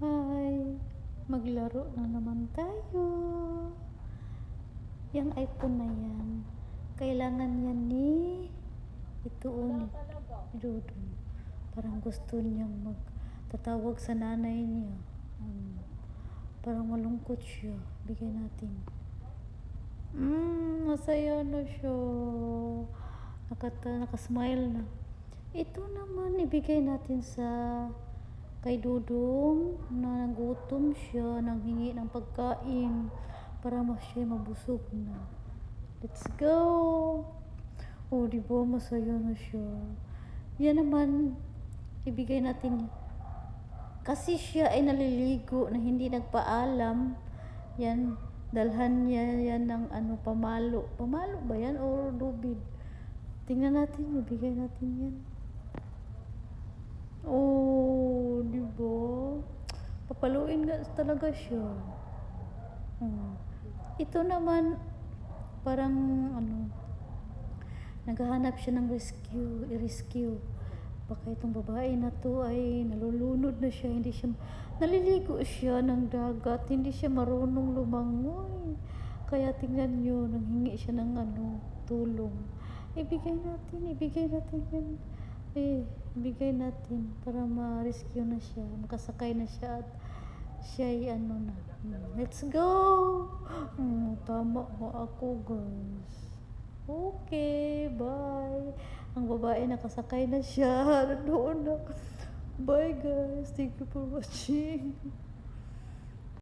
Hi! Maglaro na naman tayo. Yung iPhone na yan, kailangan yan ni ituon ni Dudong. Parang gusto niyang magtatawag sa nanay niya. Parang malungkot siya. Bigay natin. Masaya na siya. Nakasmile na. Ito naman, ibigay natin sa kay Dudong na nagutom siya, nanghingi ng pagkain para siya mabusog na. Let's go! Oh, di ba masaya na siya? Yan naman, ibigay natin. Kasi siya ay naliligo na hindi nagpaalam. Yan, dalhan niya yan ng pamalo. Pamalo ba yan o lubid? Tingnan natin, ibigay natin yan. Oh, di ba? Papaluin nga talaga siya. Ito naman, parang naghahanap siya ng i-rescue. Baka itong babae na to ay nalulunod na siya, naliligo siya ng dagat, hindi siya marunong lumangoy. Kaya tingnan nyo, nanghingi siya ng tulong. Ibigay natin yan. Ibigay natin para ma-rescue na siya, makasakay na siya at siya ay na. Let's go! Tama mo ako, guys. Okay, bye. Ang babae nakasakay na siya. Doon na. Bye, guys. Thank you for watching.